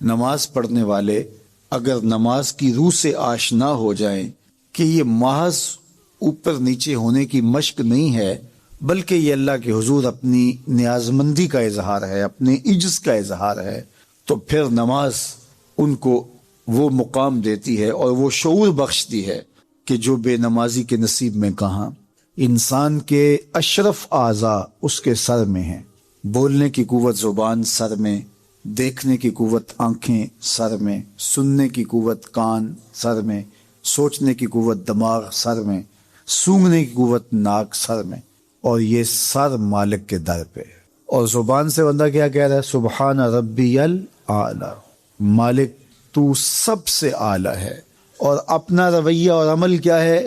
نماز پڑھنے والے اگر نماز کی روح سے آشنا ہو جائیں کہ یہ محض اوپر نیچے ہونے کی مشق نہیں ہے، بلکہ یہ اللہ کے حضور اپنی نیازمندی کا اظہار ہے، اپنے عجز کا اظہار ہے، تو پھر نماز ان کو وہ مقام دیتی ہے اور وہ شعور بخشتی ہے کہ جو بے نمازی کے نصیب میں کہاں۔ انسان کے اشرف اعضاء اس کے سر میں ہیں، بولنے کی قوت زبان سر میں، دیکھنے کی قوت آنکھیں سر میں، سننے کی قوت کان سر میں، سوچنے کی قوت دماغ سر میں، سونگھنے کی قوت ناک سر میں، اور یہ سر مالک کے در پہ۔ اور زبان سے بندہ کیا کہہ رہا ہے؟ سبحان ربی الاعلی، مالک تو سب سے اعلیٰ ہے۔ اور اپنا رویہ اور عمل کیا ہے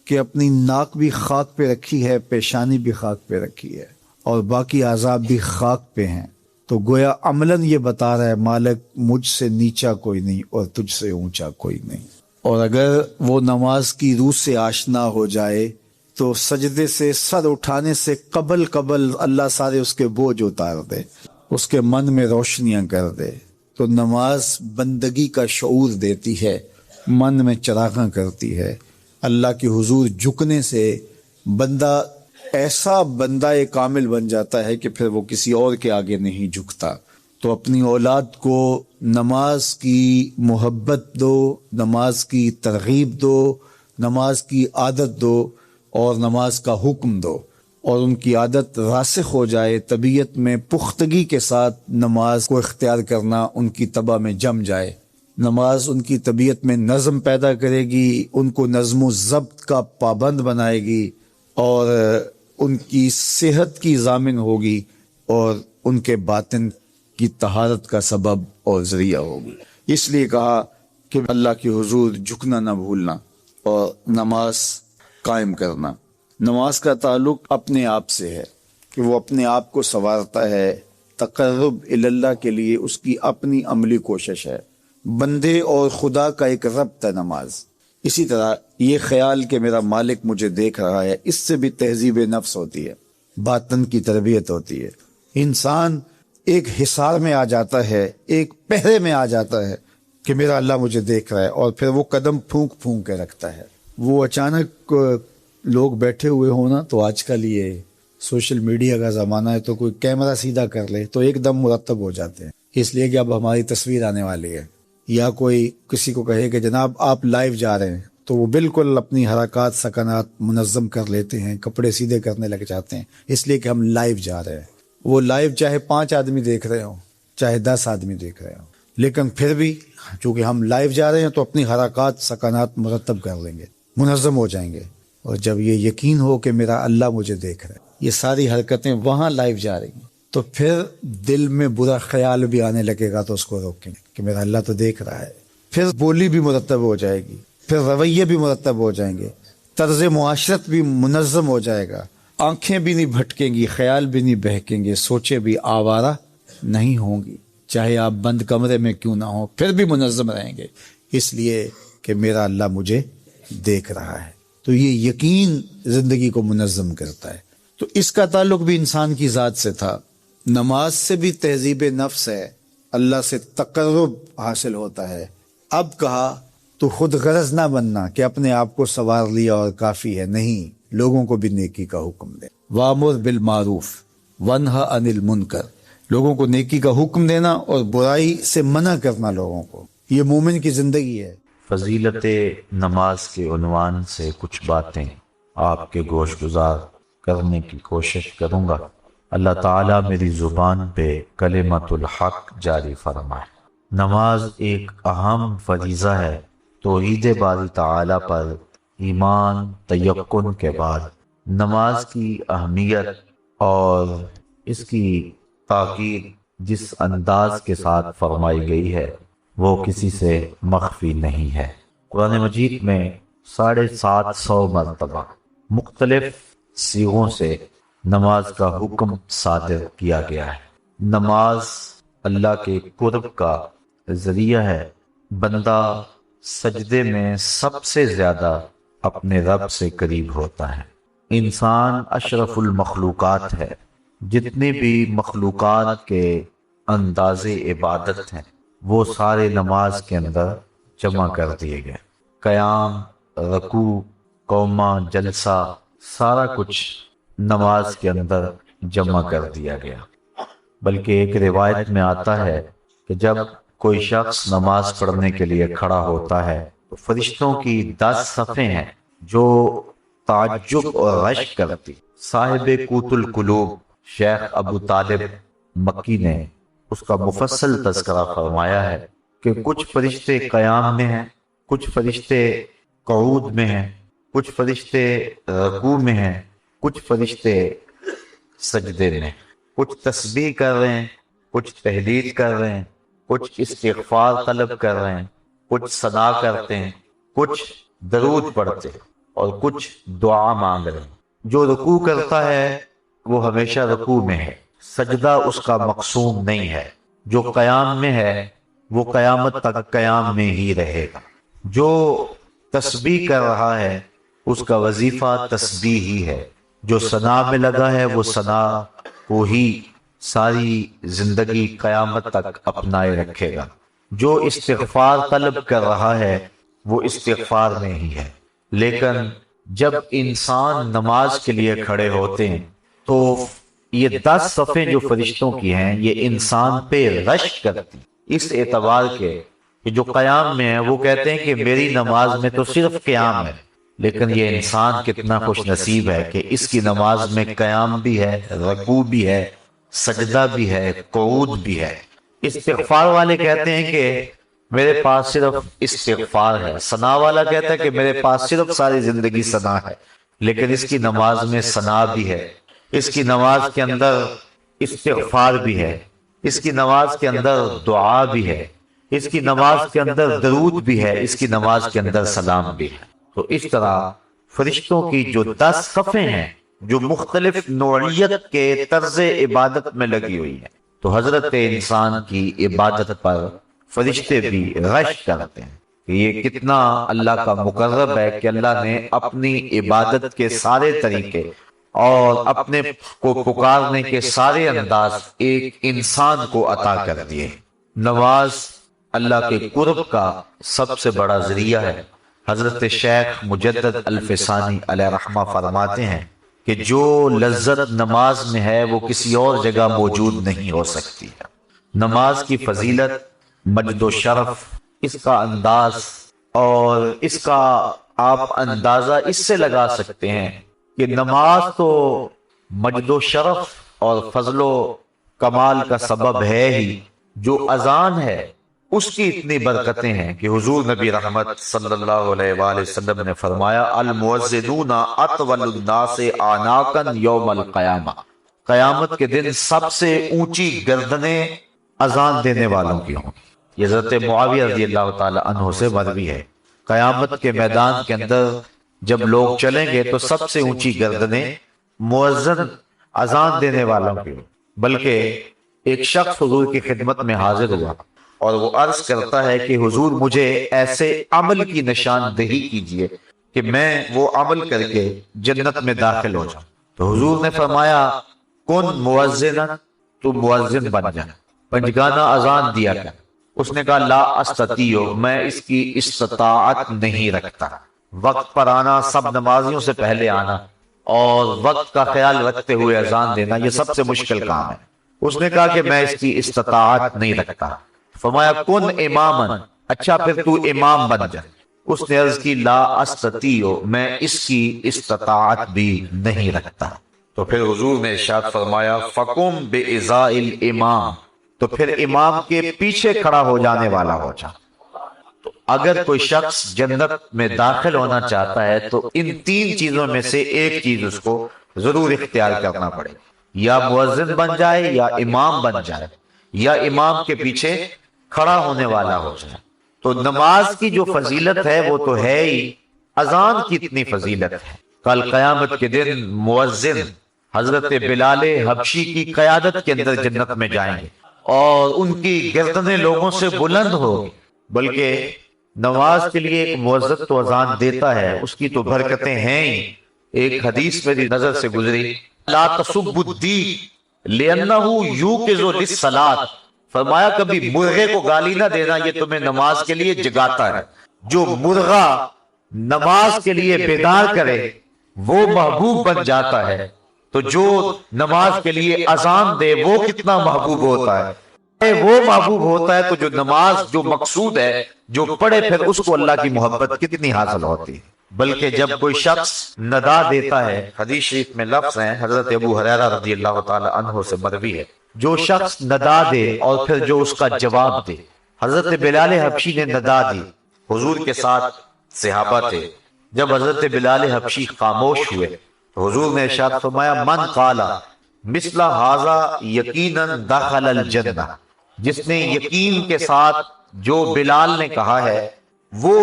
کہ اپنی ناک بھی خاک پہ رکھی ہے، پیشانی بھی خاک پہ رکھی ہے، اور باقی اعضاء بھی خاک پہ ہیں۔ تو گویا عملاً یہ بتا رہا ہے مالک مجھ سے نیچا کوئی نہیں اور تجھ سے اونچا کوئی نہیں۔ اور اگر وہ نماز کی روح سے آشنا ہو جائے تو سجدے سے سر اٹھانے سے قبل اللہ سارے اس کے بوجھ اتار دے، اس کے من میں روشنیاں کر دے۔ تو نماز بندگی کا شعور دیتی ہے، من میں چراغاں کرتی ہے۔ اللہ کے حضور جھکنے سے بندہ ایسا بندہ کامل بن جاتا ہے کہ پھر وہ کسی اور کے آگے نہیں جھکتا۔ تو اپنی اولاد کو نماز کی محبت دو، نماز کی ترغیب دو، نماز کی عادت دو اور نماز کا حکم دو، اور ان کی عادت راسخ ہو جائے، طبیعت میں پختگی کے ساتھ نماز کو اختیار کرنا ان کی طبع میں جم جائے۔ نماز ان کی طبیعت میں نظم پیدا کرے گی، ان کو نظم و ضبط کا پابند بنائے گی، اور ان کی صحت کی ضامن ہوگی، اور ان کے باطن کی طہارت کا سبب اور ذریعہ ہوگی۔ اس لیے کہا کہ اللہ کے حضور جھکنا نہ بھولنا اور نماز قائم کرنا۔ نماز کا تعلق اپنے آپ سے ہے کہ وہ اپنے آپ کو سنوارتا ہے، تقرب اللہ کے لیے اس کی اپنی عملی کوشش ہے۔ بندے اور خدا کا ایک ربط ہے نماز۔ اسی طرح یہ خیال کہ میرا مالک مجھے دیکھ رہا ہے، اس سے بھی تہذیب نفس ہوتی ہے، باطن کی تربیت ہوتی ہے۔ انسان ایک حصار میں آ جاتا ہے، ایک پہرے میں آ جاتا ہے کہ میرا اللہ مجھے دیکھ رہا ہے، اور پھر وہ قدم پھونک پھونک کے رکھتا ہے۔ وہ اچانک لوگ بیٹھے ہوئے ہونا، تو آج کل یہ سوشل میڈیا کا زمانہ ہے، تو کوئی کیمرہ سیدھا کر لے تو ایک دم مرتب ہو جاتے ہیں، اس لیے کہ اب ہماری تصویر آنے والی ہے۔ یا کوئی کسی کو کہے کہ جناب آپ لائیو جا رہے ہیں، تو وہ بالکل اپنی حرکات سکنات منظم کر لیتے ہیں، کپڑے سیدھے کرنے لگ جاتے ہیں، اس لیے کہ ہم لائیو جا رہے ہیں۔ وہ لائیو چاہے 5 آدمی دیکھ رہے ہوں، چاہے 10 آدمی دیکھ رہے ہوں، لیکن پھر بھی چونکہ ہم لائیو جا رہے ہیں تو اپنی حرکات سکنات مرتب کر لیں گے، منظم ہو جائیں گے۔ اور جب یہ یقین ہو کہ میرا اللہ مجھے دیکھ رہا ہے، یہ ساری حرکتیں وہاں لائیو جا رہی ہیں، تو پھر دل میں برا خیال بھی آنے لگے گا تو اس کو روکیں کہ میرا اللہ تو دیکھ رہا ہے۔ پھر بولی بھی مرتب ہو جائے گی، پھر رویے بھی مرتب ہو جائیں گے، طرز معاشرت بھی منظم ہو جائے گا، آنکھیں بھی نہیں بھٹکیں گی، خیال بھی نہیں بہکیں گے، سوچیں بھی آوارہ نہیں ہوں گی، چاہے آپ بند کمرے میں کیوں نہ ہوں، پھر بھی منظم رہیں گے، اس لیے کہ میرا اللہ مجھے دیکھ رہا ہے۔ تو یہ یقین زندگی کو منظم کرتا ہے۔ تو اس کا تعلق بھی انسان کی ذات سے تھا۔ نماز سے بھی تہذیب نفس ہے، اللہ سے تقرب حاصل ہوتا ہے۔ اب کہا تو خود غرض نہ بننا کہ اپنے آپ کو سنوار لیا اور کافی ہے، نہیں، لوگوں کو بھی نیکی کا حکم دے۔ وَأْمُرْ بِالْمَعْرُوفِ وَانْهَ عَنِ الْمُنْكَرِ، لوگوں کو نیکی کا حکم دینا اور برائی سے منع کرنا لوگوں کو، یہ مومن کی زندگی ہے۔ فضیلت نماز کے عنوان سے کچھ باتیں آپ کے گوش گزار کرنے کی کوشش کروں گا۔ اللہ تعالیٰ میری زبان پہ کلمت الحق جاری فرمائے۔ نماز ایک اہم فریضہ ہے۔ توحید باری تعالیٰ پر ایمان تیقن کے بعد نماز کی اہمیت اور اس کی تاکید جس انداز کے ساتھ فرمائی گئی ہے وہ کسی سے مخفی نہیں ہے۔ قرآن مجید میں 750 مرتبہ مختلف صیغوں سے نماز کا حکم صادر کیا گیا ہے۔ نماز اللہ کے قرب کا ذریعہ ہے۔ بندہ سجدے میں سب سے زیادہ اپنے رب سے قریب ہوتا ہے۔ انسان اشرف المخلوقات ہے۔ جتنی بھی مخلوقات کے انداز عبادت ہیں وہ سارے نماز کے اندر جمع کر دیے گئے۔ قیام، رکوع، قومہ، جلسہ، سارا کچھ نماز کے اندر جمع کر دیا گیا۔ بلکہ ایک روایت میں آتا ہے کہ جب کوئی شخص نماز پڑھنے کے لیے کھڑا ہوتا ہے تو فرشتوں کی 10 صفیں ہیں جو تعجب اور رشک کرتی۔ صاحب قوت القلوب شیخ ابو طالب مکی نے اس کا مفصل تذکرہ فرمایا ہے کہ کچھ فرشتے قیام میں ہیں، کچھ فرشتے قعود میں ہیں، کچھ فرشتے رکوع میں ہیں، کچھ فرشتے سجدے میں، کچھ تسبیح کر رہے ہیں، کچھ تحلیل کر رہے ہیں، کچھ استغفار طلب کر رہے ہیں، کچھ ثنا کرتے ہیں، کچھ درود پڑھتے ہیں اور کچھ دعا مانگ رہے ہیں۔ جو رکوع کرتا ہے وہ ہمیشہ رکوع میں ہے، سجدہ اس کا مقصود نہیں ہے۔ جو قیام میں ہے وہ قیامت تک قیام میں ہی رہے گا۔ جو تسبیح کر رہا ہے اس کا وظیفہ تسبیح ہی ہے۔ جو ثنا میں لگا ہے وہ ثنا کو ہی ساری زندگی قیامت تک اپنائے رکھے گا۔ جو استغفار طلب کر رہا ہے وہ استغفار میں ہی ہے۔ لیکن جب انسان نماز کے لیے کھڑے ہوتے ہیں تو یہ 10 صفیں جو فرشتوں کی ہیں یہ انسان پہ رشک کرتی، اس اعتبار کے کہ جو قیام میں ہے وہ کہتے ہیں کہ میری نماز میں تو صرف قیام ہے، لیکن یہ انسان کتنا خوش نصیب ہے کہ اس کی نماز میں قیام بھی ہے، رکوع بھی ہے، سجدہ بھی ہے، قعود بھی ہے۔ استغفار والے کہتے ہیں کہ میرے پاس صرف استغفار ہے، ثنا والا کہتا ہے کہ میرے پاس صرف ساری زندگی ثنا ہے، لیکن اس کی نماز میں ثنا بھی ہے، اس کی نماز کے اندر استغفار بھی ہے، اس کی نماز کے اندر دعا بھی ہے، اس کی نماز کے اندر درود بھی ہے، اس کی نماز کے اندر سلام بھی ہے۔ تو اس طرح فرشتوں کی جو 10 صفیں ہیں جو مختلف نوعیت کے طرز عبادت میں لگی ہوئی ہیں، تو حضرت انسان کی عبادت پر فرشتے بھی رشک کرتے ہیں کہ یہ کتنا اللہ کا مقرب ہے کہ اللہ نے اپنی عبادت کے سارے طریقے اور اپنے کو پکارنے کے سارے انداز ایک انسان کو عطا کر دیے۔ نماز اللہ کے قرب کا سب سے بڑا ذریعہ ہے۔ حضرت شیخ مجدد الفسانی علیہ رحمہ فرماتے ہیں کہ جو لذت نماز میں ہے وہ کسی اور جگہ موجود نہیں ہو سکتی ہے۔ نماز کی فضیلت، مجد و شرف، اس کا انداز اور اس کا آپ اندازہ اس سے لگا سکتے ہیں کہ نماز تو مجد و شرف اور فضل و کمال کا سبب ہے ہی، جو اذان ہے اس کی اتنی برکتیں ہیں کہ حضور نبی رحمت صلی اللہ علیہ وآلہ وسلم نے فرمایا المؤذنون اطول الناس اعناقا یوم القیامہ، قیامت کے دن سب سے اونچی گردنیں اذان دینے والوں کی ہوں۔ یہ حضرت معاویہ رضی اللہ تعالی عنہ سے مروی ہے۔ قیامت کے میدان کے اندر جب لوگ چلیں گے تو سب سے اونچی گردنیں مؤذن اذان دینے والوں کی ہوں۔ بلکہ ایک شخص حضور کی خدمت میں حاضر ہوا اور وہ عرض کرتا ہے کہ حضور مجھے ایسے عمل کی نشاندہی کیجئے کہ میں وہ عمل کر کے جنت میں داخل ہو جاؤں۔ تو حضور نے فرمایا کن مؤذنا، تو مؤذن بن جا، پنجگانہ اذان دیا کر۔ اس نے کہا لا استطیع، میں اس کی استطاعت نہیں رکھتا۔ وقت پر آنا، سب نمازیوں سے پہلے آنا اور وقت کا خیال رکھتے ہوئے اذان دینا یہ سب سے مشکل کام ہے۔ اس نے کہا کہ میں اس کی استطاعت نہیں رکھتا۔ فرمایا کن اماما، اچھا پھر تو امام بن جا۔ اس نے عرض کی لا استطیع، میں اس کی استطاعت بھی نہیں رکھتا۔ تو پھر حضور نے ارشاد فرمایا فقم بإزاء الامام، تو پھر امام کے پیچھے کھڑا ہو جانے والا ہو جا۔ تو اگر کوئی شخص جنت میں داخل ہونا چاہتا ہے تو ان 3 چیزوں میں سے ایک چیز اس کو ضرور اختیار کرنا پڑے، یا مؤذن بن جائے، یا امام بن جائے، یا امام کے پیچھے کھڑا ہونے والا ہو جائے۔ تو نماز کی جو فضیلت ہے وہ تو ہے ہی، اذان کی اتنی فضیلت ہے۔ کل قیامت کے دن مؤذن حضرت بلال حبشی کی قیادت کے اندر جنت میں جائیں گے اور ان کی گردنیں لوگوں سے بلند ہوگی۔ بلکہ نماز کے لیے ایک مؤذن تو اذان دیتا ہے، اس کی تو برکتیں ہیں ہی۔ ایک حدیث میری نظر سے گزری لا تسبوا الدین لأنه يوقظ للصلاة، فرمایا کبھی مرغے کو گالی نہ دینا، یہ تمہیں نماز کے لیے جگاتا ہے۔ جو مرغا نماز کے لیے بیدار کرے وہ محبوب بن جاتا ہے، تو جو نماز کے لیے اذان دے وہ کتنا محبوب ہوتا ہے، وہ محبوب ہوتا ہے۔ تو جو نماز جو مقصود ہے، جو پڑھے پھر اس کو اللہ کی محبت کتنی حاصل ہوتی ہے۔ بلکہ جب کوئی شخص ندا دیتا ہے، حدیث شریف میں لفظ ہیں، حضرت ابو ہریرہ رضی اللہ تعالی عنہ سے مروی ہے، جو شخص ندا دے اور پھر جو اس کا جواب دے۔ حضرت بلال حبشی نے ندا دی، حضور کے ساتھ صحابہ تھے، جب حضرت بلال حبشی خاموش ہوئے تو حضور نے ارشاد فرمایا من قال مثل ھذا یقینا دخل الجنہ، جس نے یقین کے ساتھ جو بلال نے کہا ہے وہ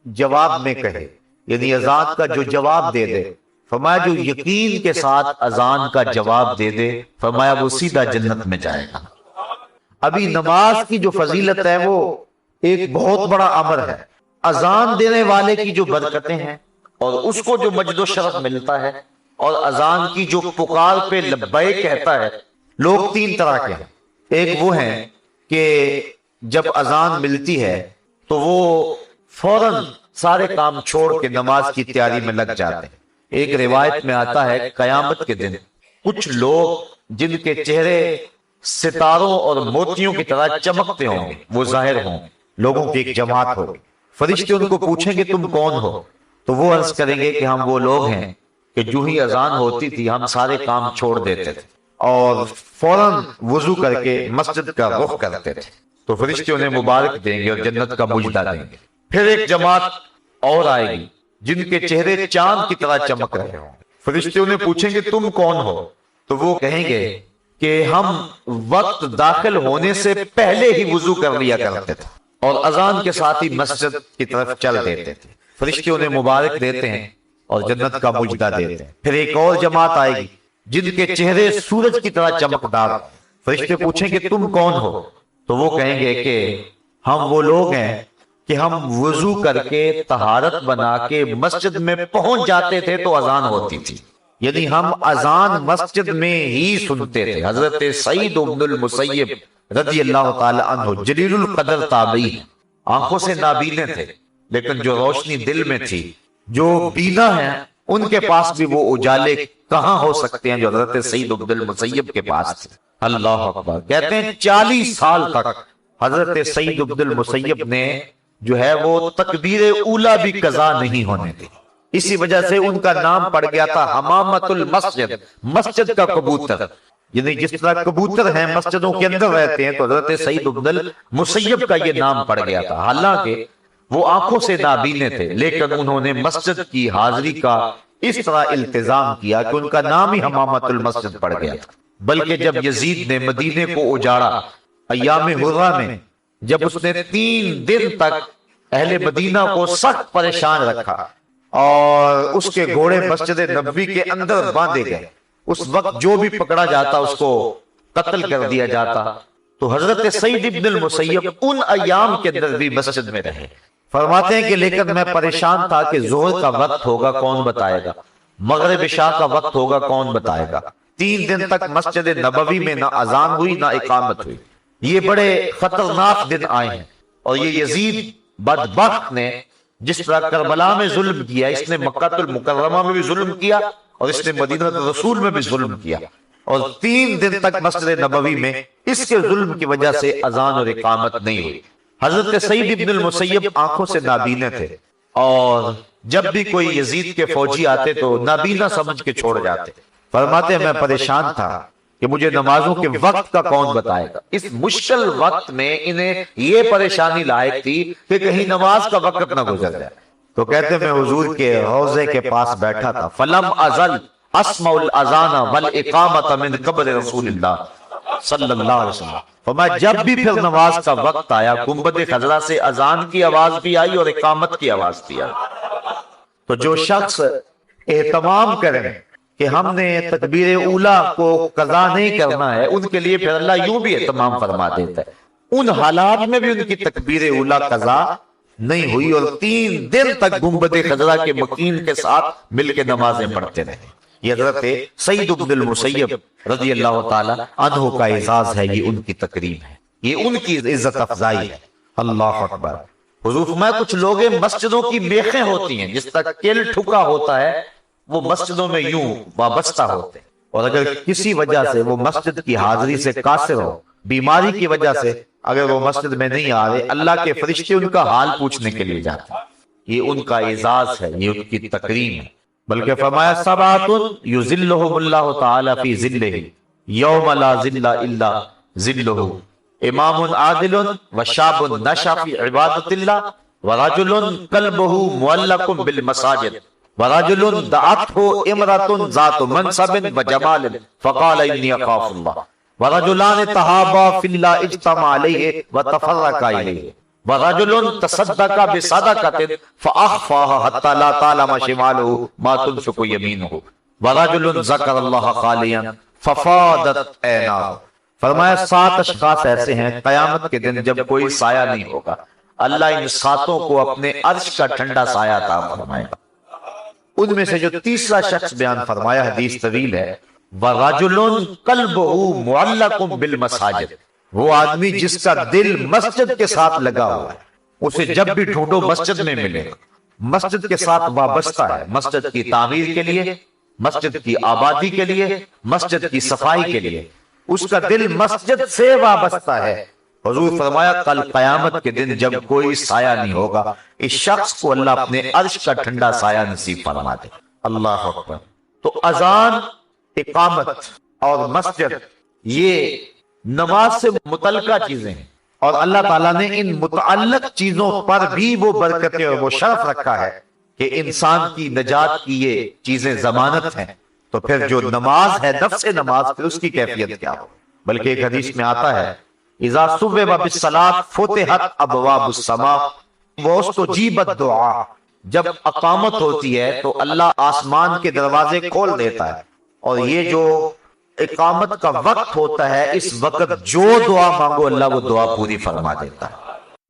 جواب میں کہے، یعنی اذان کا جو جواب دے دے، فرمایا جو یقین کے ساتھ اذان کا جواب دے دے، فرمایا وہ سیدھا جنت میں جائے گا۔ ابھی نماز کی جو فضیلت ہے وہ ایک بہت بڑا امر ہے۔ اذان دینے والے کی جو برکتیں ہیں اور اس کو جو مجد و شرف ملتا ہے، اور اذان کی جو پکار پہ لبیک کہتا ہے، لوگ تین طرح کے ہیں۔ ایک وہ ہیں کہ جب اذان ملتی ہے تو وہ فوراً سارے کام چھوڑ کے نماز کی تیاری میں لگ جاتے ہیں۔ ایک روایت میں آتا ہے قیامت کے دن کچھ لوگ جن کے چہرے ستاروں اور موتیوں کی طرح چمکتے ہوں گے، وہ ظاہر ہوں، لوگوں کی ایک جماعت ہوگی۔ فرشتے ان کو پوچھیں گے تم کون ہو؟ تو وہ عرض کریں گے کہ ہم وہ لوگ ہیں کہ جو ہی اذان ہوتی تھی ہم سارے کام چھوڑ دیتے تھے اور فوراً وضو کر کے مسجد کا رخ کرتے تھے۔ تو فرشتے انہیں مبارک دیں گے اور جنت کا مجدہ دیں گے۔ پھر ایک جماعت اور آئے گی جن کے چہرے چاند کی طرح چمک رہے ہوں۔ فرشتے انہیں پوچھیں گے تم کون ہو؟ تو وہ کہیں گے کہ ہم وقت داخل ہونے سے پہلے ہی وضو کر لیا کرتے تھے اور اذان کے ساتھ ہی مسجد کی طرف چل دیتے تھے۔ فرشتے انہیں مبارک دیتے ہیں اور جنت کا مجدہ دیتے ہیں۔ پھر ایک اور جماعت آئے گی جن کے چہرے سورج کی طرح چمکدار۔ فرشتے پوچھیں کہ تم کون ہو؟ تو وہ کہیں گے کہ ہم وہ لوگ ہیں کہ ہم وضو کر کے طہارت بنا کے مسجد میں پہنچ جاتے تھے تو اذان ہوتی تھی، یعنی ہم اذان مسجد میں ہی سنتے تھے۔ حضرت سعید بن المسیب رضی اللہ تعالی عنہ جلیل القدر تابعی ہیں، آنکھوں سے نابینے تھے لیکن جو روشنی دل میں تھی، جو بینا ہیں ان کے پاس بھی وہ اجالے کہاں ہو سکتے ہیں جو حضرت سعید بن المسیب کے پاس تھے۔ اللہ اکبر۔ کہتے ہیں 40 سال تک حضرت سعید بن المسیب نے جو ہے وہ تکبیر اولا بھی قضا نہیں ہونے دی، اسی وجہ سے ان کا نام پڑ گیا تھا حمامت المسجد، مسجد کا کبوتر۔ یعنی جس طرح کبوتر ہیں مسجدوں کے اندر رہتے ہیں تو حضرت سعید بن المسیب کا یہ نام پڑ گیا تھا۔ حالانکہ وہ آنکھوں سے نابینے تھے لیکن انہوں نے مسجد کی حاضری کا اس طرح التزام کیا کہ ان کا نام ہی حمامت المسجد پڑ گیا تھا۔ بلکہ جب یزید نے مدینے کو اجاڑا ایام حرہ میں، جب اس نے 3 دن تک اہل مدینہ کو سخت پریشان رکھا اور اس کے گھوڑے مسجد نبوی کے اندر باندھے گئے، اس وقت جو بھی پکڑا جاتا اس کو قتل کر دیا جاتا، تو حضرت سعید بن المسیب ان ایام کے اندر بھی مسجد میں رہے۔ فرماتے ہیں کہ لیکن میں پریشان تھا کہ ظہر کا وقت ہوگا کون بتائے گا، مغرب عشاء کا وقت ہوگا کون بتائے گا۔ 3 دن تک مسجد نبوی میں نہ اذان ہوئی نہ اقامت ہوئی۔ یہ بڑے خطرناک دن آئے ہیں، اور یہ یزید بدبخت نے جس طرح کربلا میں ظلم کیا، اس نے مکہ المکرمہ میں بھی ظلم کیا اور اس نے مدینہ رسول میں بھی ظلم کیا، اور 3 دن تک مسجد نبوی میں اس کے ظلم کی وجہ سے اذان اور اقامت نہیں ہوئی۔ حضرت سعید بن المسیب آنکھوں سے نابینے تھے، اور جب بھی کوئی یزید کے فوجی آتے تو نابینا سمجھ کے چھوڑ جاتے۔ فرماتے ہیں میں پریشان تھا کہ مجھے نمازوں کے وقت کا کون بتائے گا۔ اس مشکل وقت میں انہیں یہ پریشانی لائق تھی کہ کہیں نماز کا وقت نہ گزر جائے۔ تو کہتے میں حضور کے روضے کے پاس بیٹھا تھا، فلم ازل اسمع الاذان والاقامۃ من قبر رسول اللہ صلی اللہ علیہ وسلم۔ فرمایا جب بھی پھر نماز کا وقت آیا، گنبد خضرا سے اذان کی آواز بھی آئی اور اقامت کی آواز بھی آئی۔ تو جو شخص اہتمام کریں کہ ہم نے تکبیر اولا کو قضا نہیں کرنا ہے، ان کے لیے پھر اللہ یوں بھی اہتمام فرما دیتا ہے۔ ان حالات میں بھی ان کی تکبیر اولا قضا نہیں ہوئی اور 3 دن تک گنبد خضرا کے مکین کے ساتھ مل کے نمازیں پڑھتے رہے۔ یہ حضرت سعید بن المسیب رضی اللہ تعالی عنہ کا اعزاز ہے، یہ ان کی تکریم ہے۔ یہ ان کی عزت افزائی ہے۔ اللہ اکبر۔ حضور فرمایا کچھ لوگ مسجدوں کی میخیں ہوتی ہیں، جس تک کیل ٹھکا ہوتا ہے وہ مسجدوں میں یوں وابستہ ہوتے ہیں، اور اگر کسی وجہ سے وہ مسجد کی حاضری سے قاصر ہو، بیماری کی وجہ سے اگر وہ مسجد میں نہیں آ رہے، اللہ کے فرشتے ان کا حال پوچھنے کے لیے جاتے ہیں۔ یہ ان کا اعزاز ہے، یہ ان کی تکریم ہے۔ بلکہ فرمایا سبعۃ یظلھم اللہ تعالی فی ظلہ یوم لا ظل الا ظلہ، امام عادل وشاب نشأ فی عبادۃ اللہ ورجل قلبہ معلق بالمساجد ورجل دعته امرأة ذات منصب وجمال فقال انی اخاف اللہ ورجلان تحابا فی اللہ اجتمع علیہ وتفرقا الیہ ورجل تصدق بصدقۃ فاخفاها حتى لا تعلم شماله ما تنفق یمینہ ورجل ذکر اللہ خالیا ففاضت عیناہ۔ فرمایا 7 اشخاص ایسے ہیں قیامت کے دن جب کوئی سایہ نہیں ہوگا، اللہ ان 7 کو اپنے عرش کا ٹھنڈا سایہ عطا فرمائے گا۔ ان میں سے جو تیسرا شخص بیان فرمایا، حدیث طویل ہے، وَرَجُلٌ قَلْبُهُ مُعَلَّقٌ بِالْمَسَاجِدِ، وہ آدمی جس کا دل مسجد کے ساتھ لگا ہوا ہے، اسے جب بھی ڈھونڈو مسجد میں ملے گا، مسجد کے ساتھ وابستہ ہے، مسجد کی تعمیر کے لیے، مسجد کی آبادی کے لیے، مسجد کی صفائی کے لیے، اس کا دل مسجد سے وابستہ ہے۔ حضور فرمایا کل قیامت کے دن جب کوئی سایہ نہیں ہوگا، اس شخص کو اللہ اپنے عرش کا ٹھنڈا سایہ نصیب فرما دے۔ اللہ اکبر۔ تو اذان، اقامت اور مسجد یہ نماز سے متعلقہ چیزیں ہیں، اور اللہ تعالیٰ نے ان متعلق چیزوں پر بھی وہ برکتیں اور وہ شرف رکھا ہے کہ انسان کی نجات کی یہ چیزیں ضمانت ہیں، تو پھر جو نماز ہے، نفس نماز، پھر اس کی کیفیت کیا ہو؟ بلکہ ایک حدیث میں آتا ہے اذا صبب بالصلاۃ فتحت ابواب السماء واستجیبت الدعاء، جب اقامت ہوتی ہے تو اللہ آسمان کے دروازے کھول دیتا ہے، اور یہ جو اقامت کا وقت ہوتا ہے، اس وقت جو دعا مانگو اللہ وہ دعا پوری فرما دیتا ہے۔